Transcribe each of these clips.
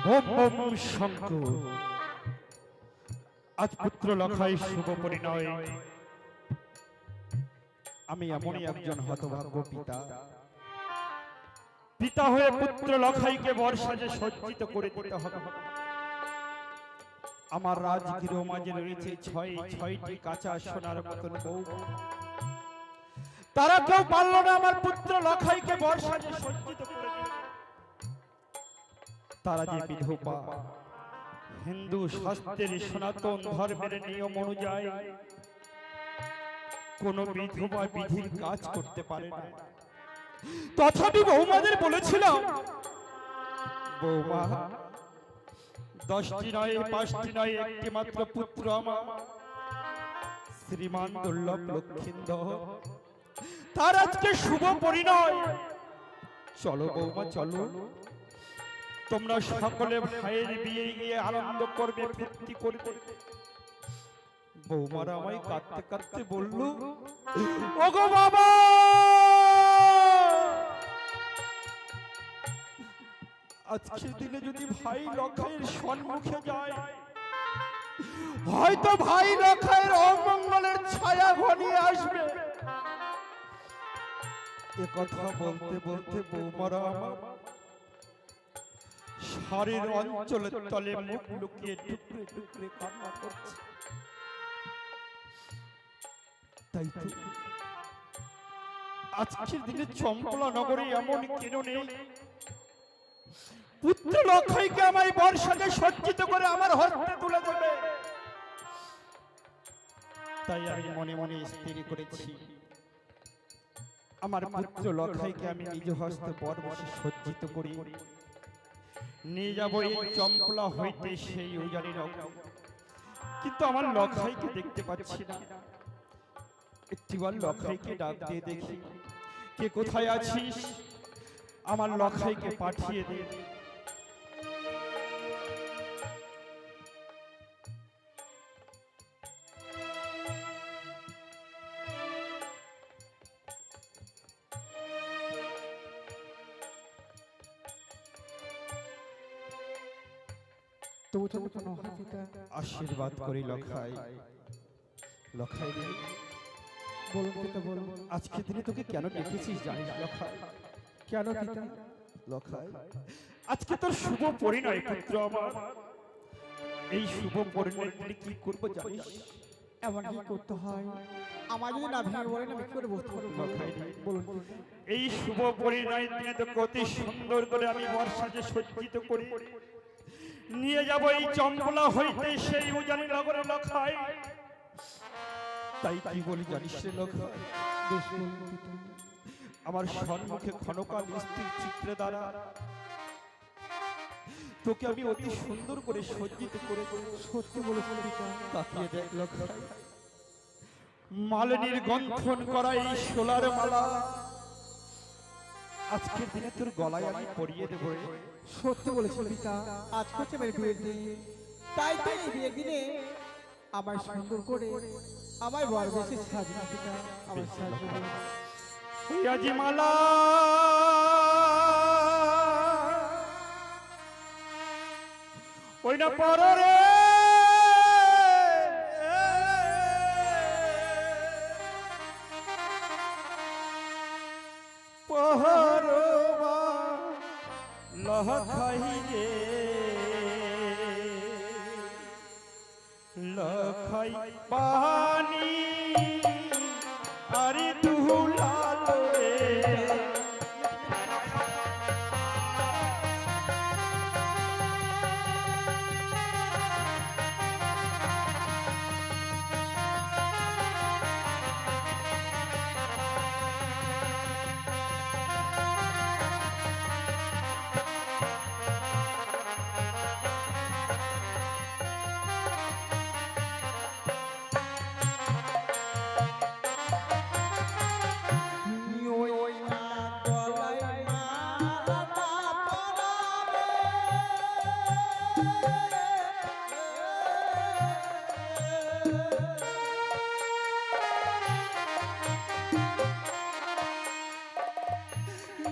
ওম ওম শঙ্কর। আজ পুত্র লখাই শুভ পরিণয়। আমি এমনই একজন হতভাগ্য পিতা, পিতা হয়ে পুত্র লখাইকে বর্ষাজে সজ্জিত করে দিতে হবে। আমার রাজগৃহ মাঝে রয়েছে ছয়টি কাঁচা সোনার মতন বউ, তারা কেউ পারল না আমার পুত্র লখাইকে বর্ষাজে সজ্জিত করে দিতে। তারা যে বিধবা, হিন্দু শাস্ত্রের সনাতন ধর্মের নিয়ম অনুযায়ী কোন বিধবা বিধির কাজ করতে পারে না। তথাপি বৌমাদের বলেছিলাম, বৌমা 10টি নয় 5টি নয় একটি মাত্র পুত্র আমার শ্রীমান দুর্লভ লক্ষিন্দর, তার আজকে শুভ পরিণয়। চলো বৌমা চলো, তোমরা সকলে ভাইয়ের বিয়ে গিয়ে আনন্দ করবে, ফুর্তি করবে। বৌমারা আমায় কাঁদতে কাঁদতে বলল, ওগো বাবা, আজকের দিনে যদি ভাই লখাইয়ের সম্মুখে যায়, হয়তো ভাই লখাইয়ের অমঙ্গলের ছায়া ঘনিয়ে আসবে। এ কথা বলতে বলতে বৌমারা আমার শাড়ির অঞ্চলের তলে মুখ লুকিয়ে টুকরে টুকরে কান্না করছে। তাই তো আজকের দিনে চম্পলা নগরে এমন কেন নেই, পুত্র লখাইকে আমায় বর্ষাকে সজ্জিত করে আমার হস্তে তুলে দেবে। তাই আমি মনে মনে স্থির করেছি, আমার পুত্র লখাইকে আমি নিজ হস্তে বর্ষে সজ্জিত করি নিয়ে যাব এই চম্পলা হইতে সেই উজানি নগরে। কিন্তু আমার লখাইকে দেখতে পাচ্ছি না, একটিবার লখাইকে ডাক দিয়ে দেখি, কে কোথায় আছিস, আমার লখাইকে পাঠিয়ে দে। আশীর্বাদ করি লখাই। লখাই রে, বলুন পিতা বলুন, আজকে দিনে তোকে কেন ডেকেছিস জানিস লখাই? কেন পিতা? লখাই, আজকে তোর শুভ পরিণয় পুত্র আমার। এই শুভ পরিণয় দিনে কি করবো জানিস? এমন কি করতে হয়? আমার যদি না ভেঙে বলে না, আমি কি করে বুঝতে পারবো? লখাই, বলুন। এই শুভ পরিণয় দিনে তোকে অতি সুন্দর করে আমি বর্ষাকে সজ্জিত করি নিয়ে যাব এই চম্পলা হইতে সেই উজানি নগরে লখাই। তাই কি বলি জানিস রে লখাই? বেশ বলুন পিতা। আমার সম্মুখে ক্ষণকাল স্থির চিত্রে দ্বারা তোকে আমি অতি সুন্দর করে সজ্জিত করে সত্যি বলেছেন পিতা। তাকিয়ে দেখ লখাই, মালিনীর গন্থন করা এই সোলার মালা আজকের দিনে তোর গলায় আমি পরিয়ে দেবো। সত্যি বলেছেন পিতা, আজ হচ্ছে আমার বিয়ের দিন। তাই তো এই বিয়ের দিনে আমার সুন্দর করে আমার বর বেশি সাজবে পিতা, আমার সাজবে। ওই আজি মালা ওই না পরে পহরবা লখাই রে, লখাই পানি আরে দুলাল রে।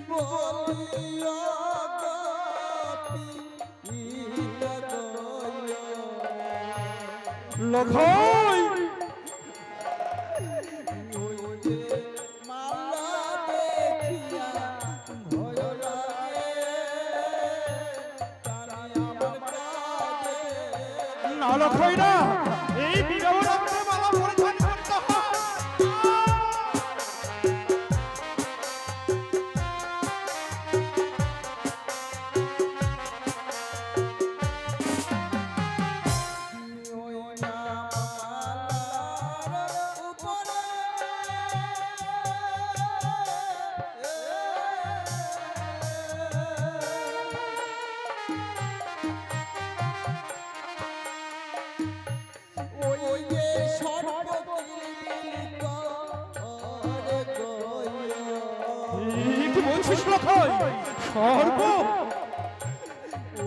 বলিয়া গতি লখাই ওই যে মালা দেখিয়া ভয় লাগে তারা আমার কাজে না লখাই না, এই বিবাহ রাত্রে মালা পরিধান করতে হয়। ওই না মালার উপরে ওই যে সর্বকিলিবিলি করে গয়া এই কি বলছিস লখাই? সর্ব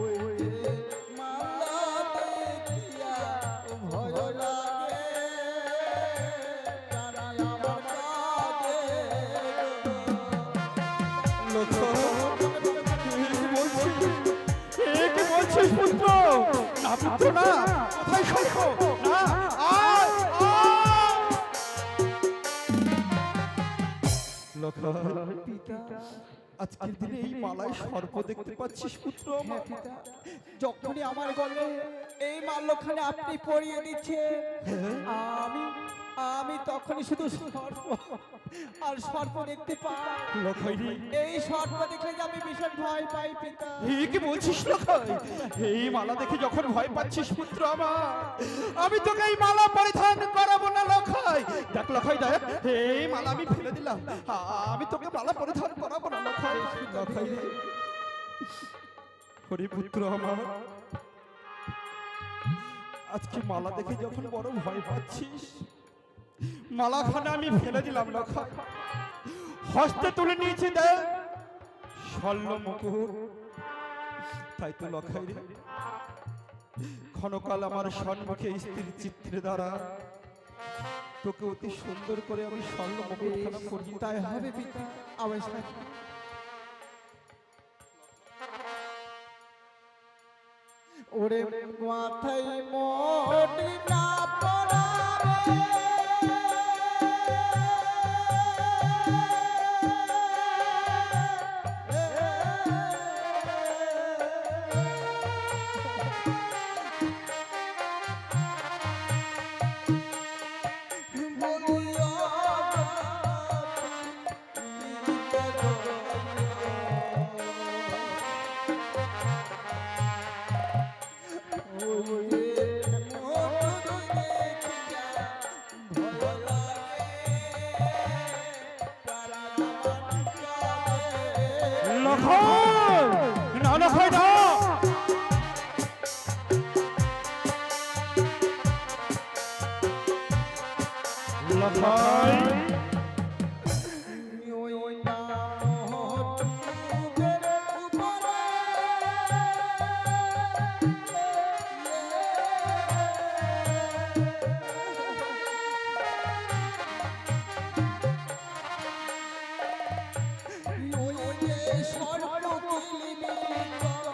ওই যে মালা দেখিয়া ভয় লাগে তারা আমার কাজে কি বলছিস পুত্র? না পুত্র না, কোথায় সর্প? না, আয়, আয়। লখাই, পিতা আজকের দিনে এই মালায় সর্প দেখতে পাচ্ছিস পুত্র আমার? হ্যাঁ পিতা, যখনই আমার গলে এই মাল্যখানে আপনি পরিয়ে দিচ্ছে আমি আমি তখনই শুধু সর্প আর সর্প দেখতে পাই। লখাই রে, এই সর্প দেখলে যে আমি ভীষণ ভয় পাই পিতা। এই কি বলছিস লখাই? এই মালা দেখে যখন ভয় পাচ্ছিস পুত্র আমার, আমি তোকে এই মালা পরিধান করাবো না লখাই। দেখ লখাই দেখ, এই মালা আমি ফেলে দিলাম, আমি তোকে মালা পরিধান করাবো না লখাই। লখাই রে, হরি পুত্র আমার, আজকে মালা দেখে যখন বড় ভয় পাচ্ছিস, মালাখানে আমি ফেলে দিলাম লখাই। হস্তে তুলে নিয়েছি দেখ স্বর্ণ মুকুট। তাই তো লখাই রে, ক্ষণকাল আমার সম্মুখে স্ত্রীর চিত্রে দ্বারা তোকে অতি সুন্দর করে আমি স্বর্ণ মুকুটখানা পরিয়ে তাই হবে পিতা, অবশ্যই। ওরে মাথায় মোটি না পড়াবে বলিয়া লখাই, না লখাই না, লখাই ওই না মহতুবের উপরে ওই যে সর্বকিলিবিলি করে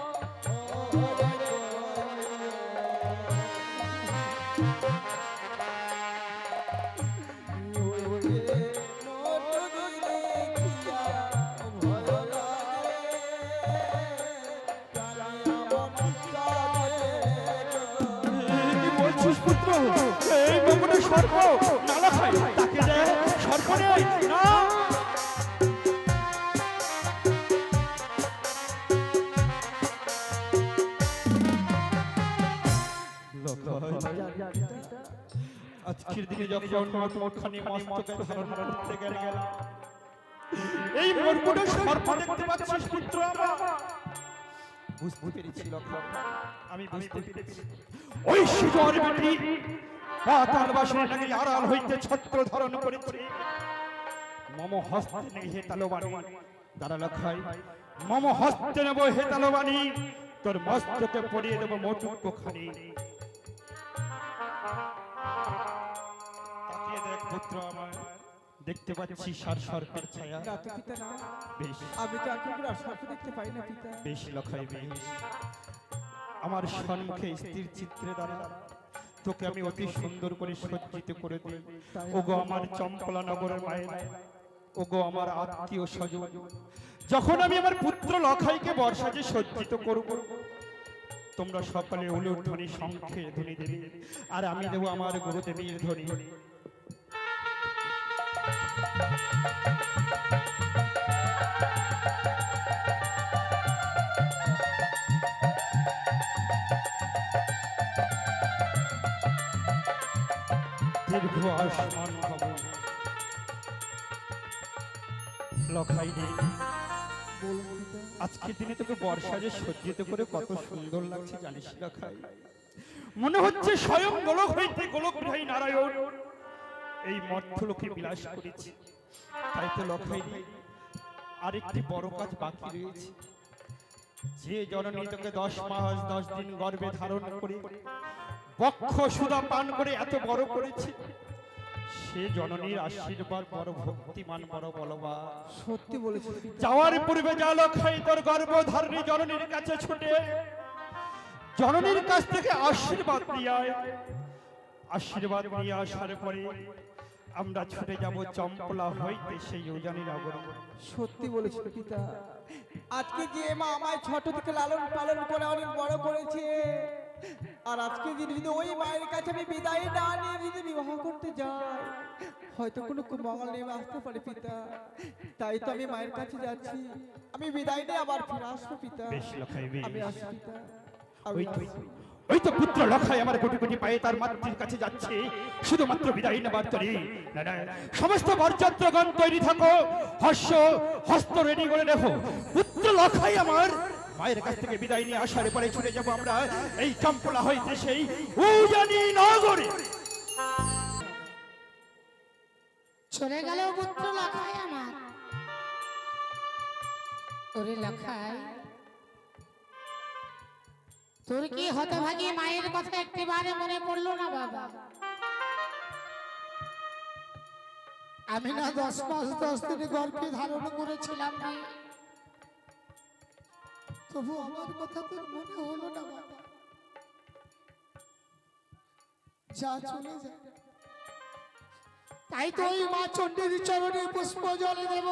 কি বলছিস পুত্র? এই মুকুটে সর্প? না লখাই, তাকে দে, সর্প নেই না। আজকের দিনে যখন মুকুটখানি মস্তকে ধারণ করতে গেলে এই মুকুটে সর্প দেখতে পাচ্ছিস পুত্র আমার? বুঝতে পেরেছি লক্ষণ, আমি বুঝতে পেরেছি। ওই সুজর বেটি পাতাল বাসনাটাকে আড়াল হইতে ছত্র ধারণ করেছে। মম হস্তে নেই হে তালবানি, দাঁড়া লক্ষাই, মম হস্তে নেব হে তালবানি, তোর মস্তকে পরিয়ে দেব মোটুকখানি। তাকিয়ে দেখ পুত্র আমার, দেখতে পাচ্ছি সার সর্পের ছায়া। না তো পিতা না, বেশ আমি তো এখন আর সর্প দেখতে পাই না পিতা। বেশ লখাই বেশ, আমার সম্মুখে স্থির চিত্রে দ্বারা তোকে আমি অতি সুন্দর করে সজ্জিত করে দিই। ওগো আমার চম্পলা নগরের মায়ের, ওগো আমার আত্মীয় স্বজন, যখন আমি আমার পুত্র লখাইকে বর্ষাজে সজ্জিত করব, তোমরা সকালে উলুর ধ্বনি শঙ্খের ধ্বনি দেবে, আর আমি দেবো আমার গুরুদেবীর ধ্বনি। দীর্ঘ আসমান ভবন লখাই রে, বলুন পিতা। আজকের দিনে তোকে বর্ষাজে সজ্জিত করে কত সুন্দর লাগছে জানিস লখাই? মনে হচ্ছে স্বয়ং গোলক হইতে গোলকগ্রাহী নারায়ণ এই মর্ত্যলোকে বিলাস করেছে। তাই তো লখাই রে, আরেকটি বড় কাজ বাকি রয়েছে। যে জননী তোকে 10 মাস 10 দিন গর্ভে ধারণ করে বক্ষ সুধা পান করে এত বড় করেছে, সে জননীর আশীর্বাদ বড় ভক্তিমান, বড় বলবান। সত্যি বলেছেন পিতা। যাওয়ার পূর্বে যা লখাই তোর গর্ভধারিণী জননীর কাছে ছুটে জননীর কাছ থেকে আশীর্বাদ নিয়ে আয়। আশীর্বাদ নিয়ে আসার পরে আমরা ছুটে যাব চম্পলা হইতে সেই উজানি নগর। সত্যি বলেছেন পিতা। আজকে যে মা আমায় ছোট থেকে লালন পালন করে অনেক বড় করেছে, আর আজকে দিন যদি ওই মায়ের কাছে আমি বিদায় না নিয়ে যদি বিবাহ করতে যাই, হয়তো কোনো মঙ্গল নেমে আসতে পারে পিতা। তাই তো আমি মায়ের কাছে যাচ্ছি। আমি বিদায় নিয়ে আবার ফিরে আসবো পিতা। বেশ লখাই, বেশ। আমি আসি পিতা। ওই তো, ওই তো পুত্র লখাই আমার কোটি কোটি পায়ে তার মাতৃর কাছে যাচ্ছে শুধুমাত্র বিদায় নেবার তরে। না না, সমস্ত বরযাত্রগণ তৈরি থাকো, হস্ত রেডি করে দেখো। পুত্র লখাই আমার মায়ের কাছ থেকে বিদায় নিয়ে আসার পরে ছুটে যাব আমরা এই চম্পলা হইতে সেই উজানি নগরে। চলে গেল পুত্র লখাই আমার। ওরে লখাই, তোর কি হতভাগী মায়ের কথা একটিবারে মনে পড়লো না বাবা? আমি না 10 মাস 10 দিন গর্ভে ধারণ করেছিলাম না, তবু আমার কথা তোর মনে হলো না বাবা? যা চলে যা। তাই তো ওই মা চণ্ডীর চরণে পুষ্প জল দেব,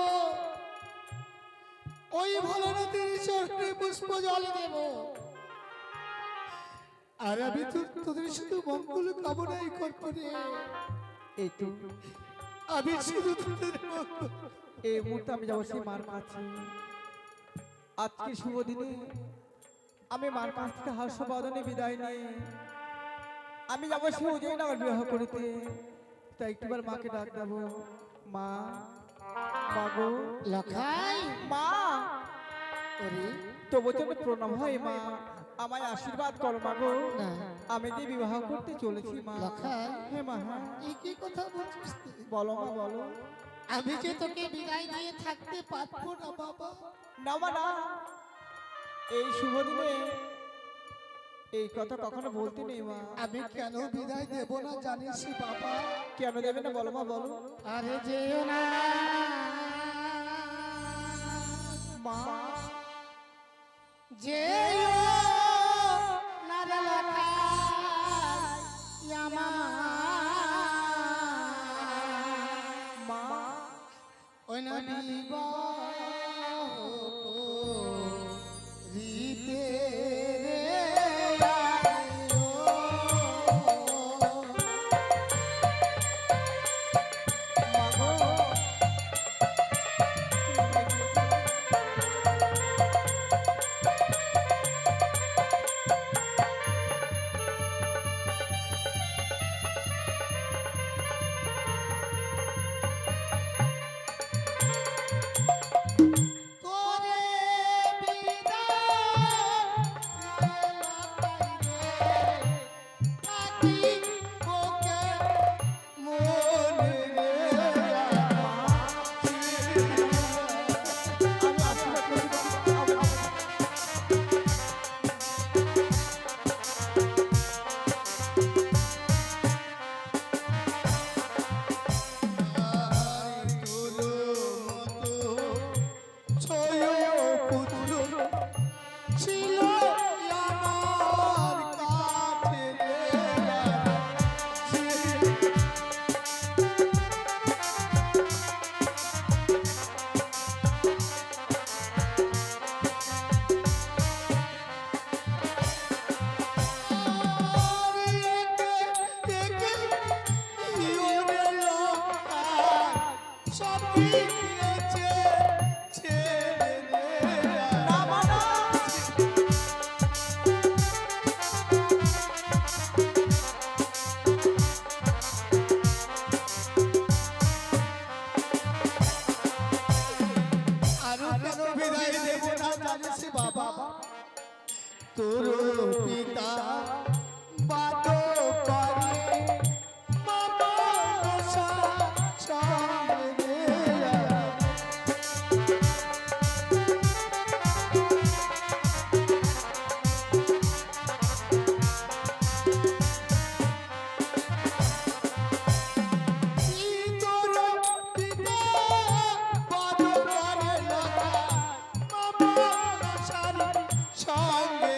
ওই ভোলানাথের চরণে পুষ্প জল দেব, আর আমি তোদের শুধু মঙ্গল কামনাই করবো রে। এই তো আমি শুধু তোদের মঙ্গল। এই মুহূর্তে আমি যাবো সেই মার কাছে। আজকে শুভ দিনে আমি মার কাছ থেকে হাস্যবাদনে বিদায় নিয়ে আমি যাবো সেই উজানি নগর বিবাহ করিতে। তাই একটিবার মাকে ডাক দেবো। মা, মাগো লখাই, মা, ওরে তবু তো প্রণাম হয় মা, আমায় আশীর্বাদ করো মাগো। না আমি যে বিবাহ করতে চলেছি মা। লখাই, হ্যাঁ মা, হ্যাঁ এই কি কথা বলছিস তুই? বলো মা বলো। আমি যে তোকে বিদায় দিয়ে থাকতে পারবো না বাবা। না মা না, এই শুভ দিনে এই কথা কখনো বলতে নেই মা। আমি কেন বিদায় দেব না জানিস বাবা? কেন দেবে না বলো মা বলো। আরে যেও না মা, যেও না রে লখাই আমার। মা, ওই না বিবাহ করিতে রে আইও। মাগো, গুরু পিতা বাদ করে মামা সঙ্গে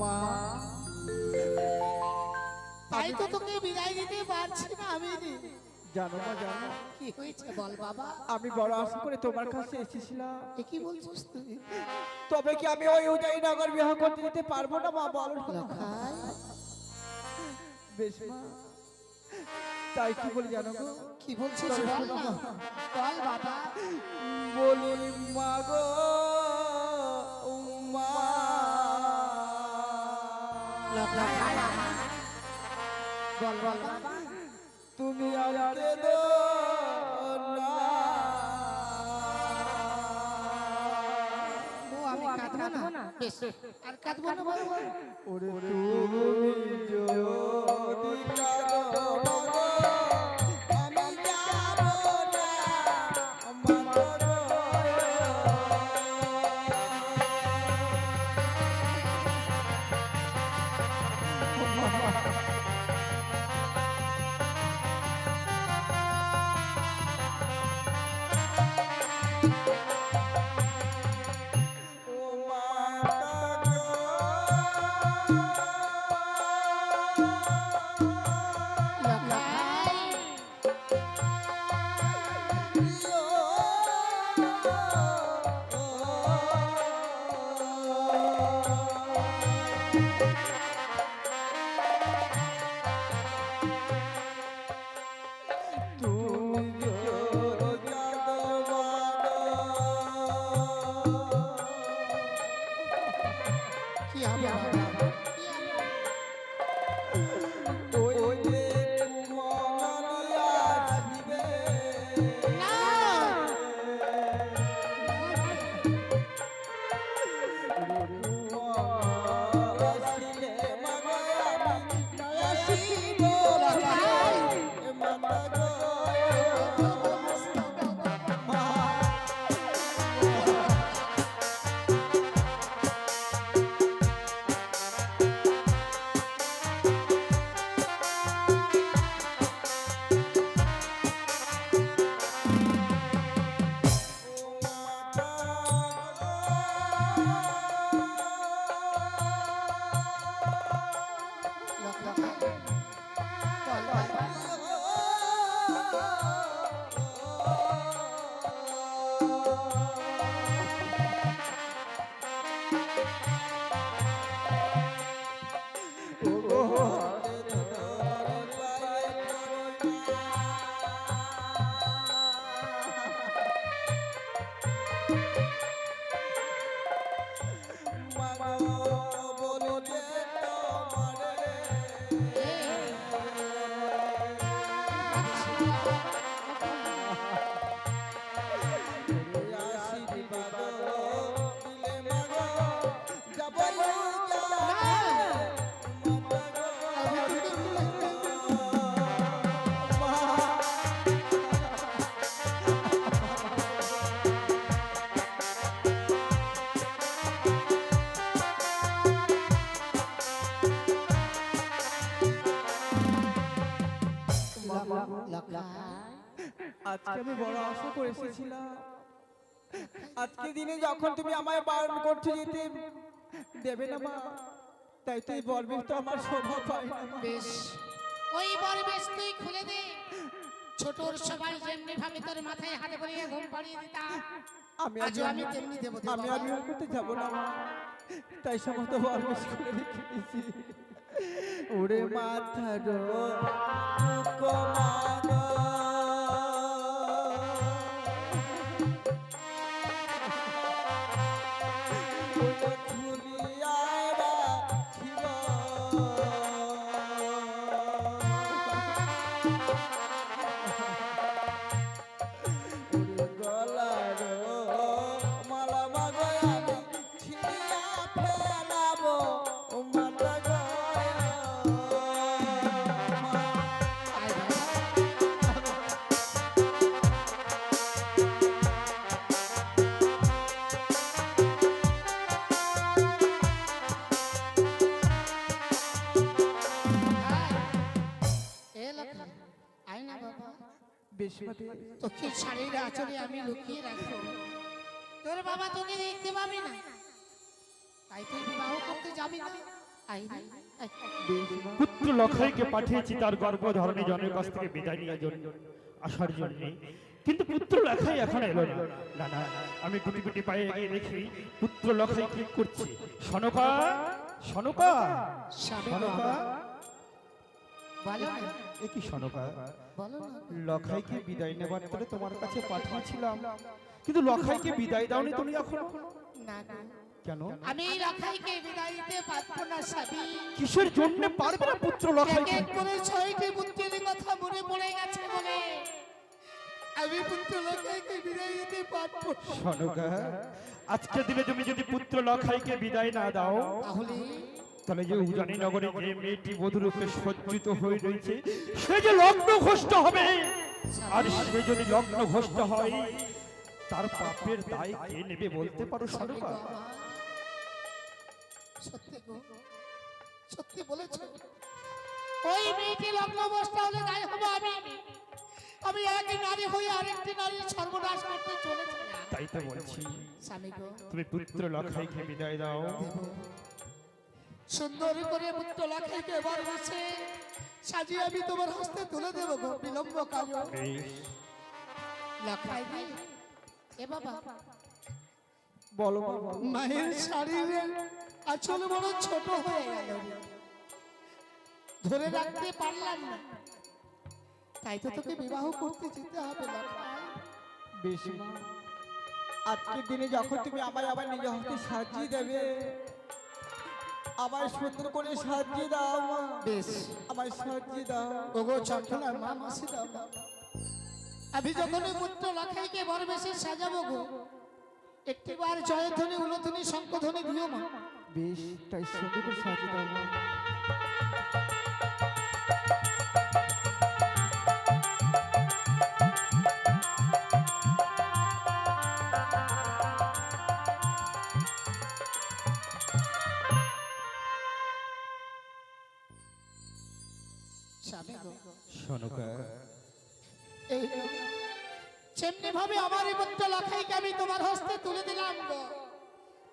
মা তাই তো তোকে বিদায় দিতে পারছি না আমি। জানো মা জানো, কি হয়েছে বল বাবা। আমি বড় আশা করে তোমার কাছে এসেছিলাম, এ কি বলছিস তুই? তবে কি আমি ওই উদয়নগর বিবাহ করতে দিতে পারবো না মা, বলো না। লখাই বেশ মা, তাই কি বলি জানো গো? কি বলছিস তবে বল শোনো না। মা, বল বাবা। বলি মা গো মা, লখাই বল বল বাবা। তুমি আর কেঁদো না। ও আমি কাঁদবো না? বেশ, আর কাঁদবো না বল বল। ওরে তুমি যদি কাঁদো মা গো, আমি যাবো না মা গো। ও মাতা গো, লখাই আজকে আমি বড় আশা করে এসেছিলাম, আজকে দিনে যখন তুমি আমায় বারণ করছো যেতে দেবে না মা, তাই তুই বলবি তো আমার শোভা পায় না মা। বেশ, ওই বরবেশ তুই খুলে দে। ছোটর সবাই যেমনি ভাবে তোর মাথায় হাতে করে ঘুম পাড়িয়ে দিতাম, আমি আজও আমি তেমনি দেবো দেবো আমি আর বিয়ে করতে যাবো না মা, তাই সমস্ত বরবেশ করে রেখে দিয়েছি। ওরে মাথার কুকমানো, ওরে খুলিয়ায় রাখিব। ওরে গলার মালা মাগয় আমি ছিঁড়িয়া ফেলাবো মাতা গয় মা। আয় বাবা। আয়। এ লক্ষ্মী, আয় না বাবা। বেশ মা বেশ। তোকে শাড়ির আঁচলে আমি লুকিয়ে রাখবো, তোর বাবা তোকে দেখতে পাবি না, তাই তুই বিবাহ করতে যাবি না। আয় রে, আয়। বেশ মা। পুত্র লখাইকে পাঠিয়েছি তার গর্ভধারণী জনের কাছ থেকে বিদায় নিয়ে আসার জন্য, কিন্তু পুত্র লখাই এখন এলো না। না না, আমি গুটি গুটি পায়ে এগিয়ে দেখি পুত্র লখাই কি করছে। সনকা, সনকা, স্বামী সনকা, বলো না, এ কি সনকা? বলো না। লখাইকে বিদায় নেবার পরে তোমার কাছে পাঠিয়েছিলাম, কিন্তু লখাইকে বিদায় দাওনি তুমি এখন। না না, কেন? আমি লখাইকে বিদায় দিতে পারবো না স্বামী। কিসের জন্য পারবে না পুত্র এক লখাইকে? এক করে 6টি পুত্রের কথা মনে পড়ে গেছে বলে আমি পুত্র লখাইকে বিদায় দিতে পারবো না। সনকা, আজকে দিনে তুমি যদি পুত্র লখাইকে বিদায় না দাও, তাহলে তাহলে যে উজানি নগরে যে মেয়েটি বধূরূপে সজ্জিত হয়ে রয়েছে সে যে লগ্ন ঘোষ্ট হবে, আর সে যদি লগ্ন ঘোষ্ট হয় তার পাপের দায় কে নেবে বলতে পারো সনকা? সত্যি গো, সত্যি বলেছ। ওই মেয়েটি লগ্নবস্তা হলে দায় হবো আমি। আমি এক নারী হয়ে আরেকটি নারীর সর্বনাশ করতে চলেছি না। তাই তো বলছি, স্বামী গো, তুমি পুত্র লখাইকে বিদায় দাও। সুন্দর করে পুত্র লখাইকে এবার বসে সাজিয়ে আমি তোমার হস্তে তুলে দেব গো, বিলম্ব কাজ। বেশ, লখাই দি, এ বাবা, বলো মা, বলো। মায়ের শাড়ির আঁচল বড় ছোট হয়ে গেল রে। ধরে রাখতে পারলাম না, তাই তো তোকে বিবাহ করতে যেতে হবে লখাই। বেশ মা, আজকের দিনে যখন তুমি আমায় আবার নিজে হস্তে সাজিয়ে দেবে, আমায় সুন্দর করে সাজিয়ে দাও মা। বেশ, আমায় সাজিয়ে দাও। ওগো চঞ্চলার মা মাসি দাও না। আমি যখন ওই পুত্র লখাইকে বড় বেশি সাজাবো গো, একটিবার জয়ধ্বনি উলধ্বনি শঙ্খধ্বনি দিও মা। বেশ, তাই সুন্দর করে সাজিয়ে দাও মা। স্বামী গো, সনকা, এই যেমনি ভাবে আমার এই পুত্র লখাইকে আমি তোমার হস্তে তুলে দিলাম গো,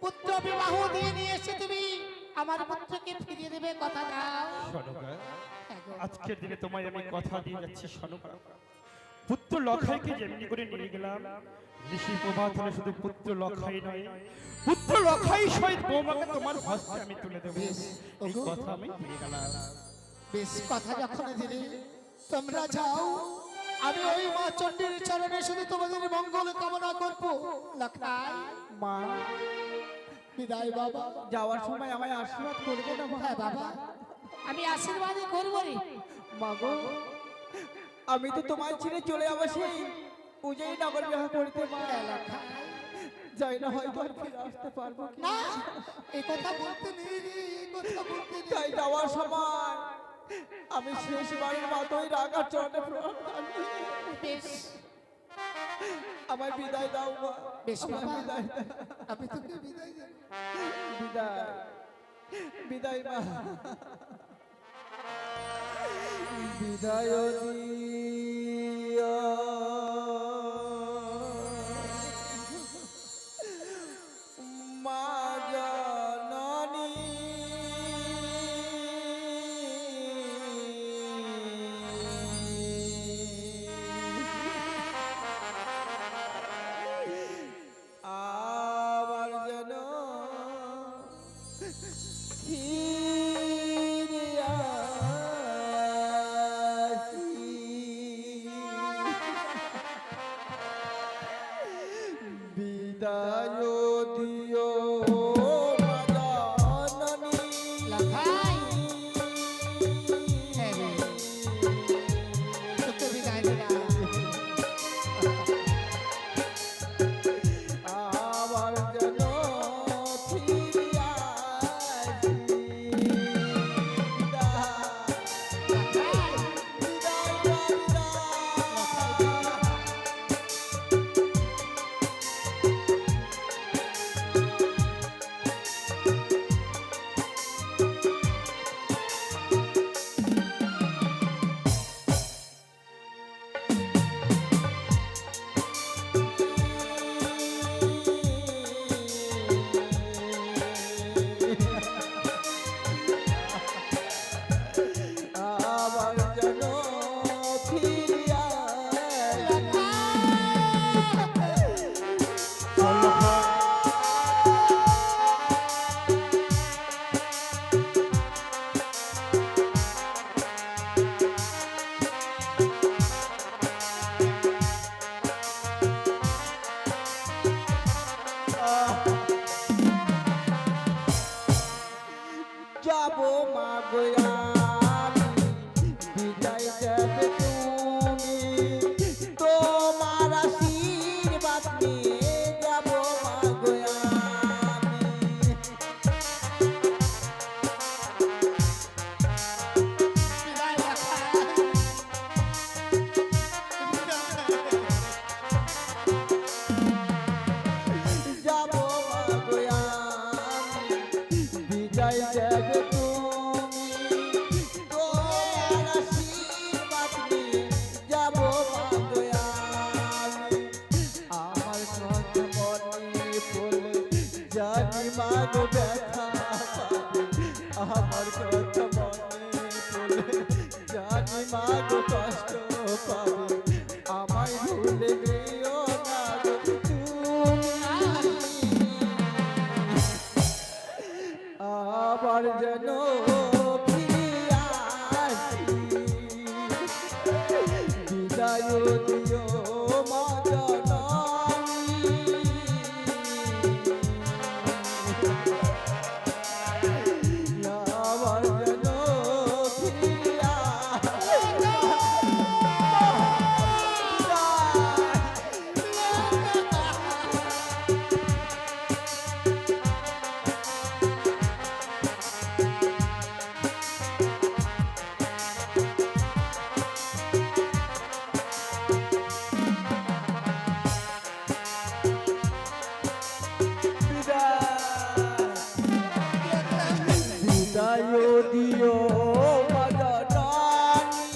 পুত্র বিবাহ দিয়ে নিয়ে এসে তুমি আমার পুত্রকে ফিরিয়ে দেবে, কথা দাও। সনকা, হ্যাঁ গো। আজকের দিনে তোমায় আমি কথা দিয়ে যাচ্ছি সনকা, পুত্র লখাইকে যেমনি করে নিয়ে গেলাম, ঋষি প্রভাত হলে শুধু পুত্র লখাই নয়, পুত্র লখাই সহিত বৌমাকে তোমার হস্তে আমি তুলে দেবো। এই কথা আমি দিয়ে গেলাম। বেশ, কথা যখন দিলে তোমরা যাও, আমি ওই মা চণ্ডীর চরণে শুধু তোমাদের মঙ্গল কামনা করবো। লখাই, মা, বিদায় বাবা। যাওয়ার সময় আমায় আশীর্বাদ করবে না মা? হ্যাঁ বাবা, আমি আশীর্বাদই করবো রে। মা গো, আমি তো তোমায় ছেড়ে চলে যাবো সেই উজয়ী নগর বিবাহ করতে মা। যাই না, হয়তো আর ফিরে আসতে পারবো কি না, এই কথা বলতে নেই রে, এই কথা বলতে নেই। তাই যাওয়ার সময় আমি শেষবারের মতোই রাগার চরণে প্রণাম জানিয়ে বেশ, আমায় বিদায় দাও মা। বেশ আমায় বাবা, বিদায় দাও। আমি তোকে বিদায় দেব। বিদায়, বিদায় মা। বিদায় দিও বিদায় দিও মা জননী। লাখাই হ্যাঁ রে, তোকে বিদায় দিলাম। আবার যেন ফিরিয়া আসি। লাখাই বিদায় বিদায়। আবার যেন ফিরিয়া যাব মা গোয়া বিদায় দেবে তুমি তোমার আশীর্বাদ নিয়ে যাব মা গোয়া বিদায় লাখাই। যাব মা গোয়া বিদায় দেবে তুমি তোমার আশীর্বাদ নিয়ে যাব মা গোয়া আমার কথা মনে পড়লে জানি মা গো ব্যথা পাবে আমার কথা মনে পড়লে জানি মা গো কষ্ট পাবে আমায় ভুলে গিয়েও না গো তুমি আবার যেন ফিরিয়া আসি বিদায় দিও মা জননী আবার যেন ফিরিয়া বিদায় দিও মা জননী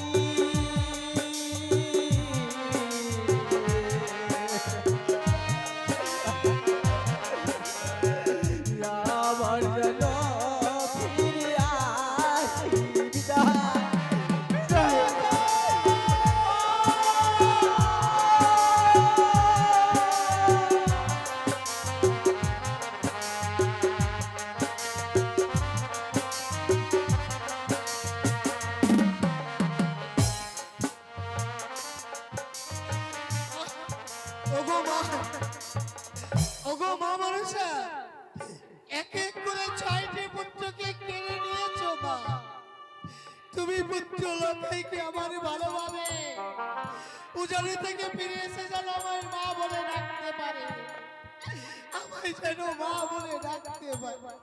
আবার যেন ফিরিয়া আসি বিদায় ওগো মা, ওগো মা মানুষা, এক এক করে 6টি পুত্রকে কেড়ে নিয়েছো মা। তুমি পুত্র লতাইকে আমার ভালোভাবে উজানি থেকে ফিরে এসে যেন আমার মা বলে ডাকতে পারে, আমায় যেন মা বলে ডাকতে পারে।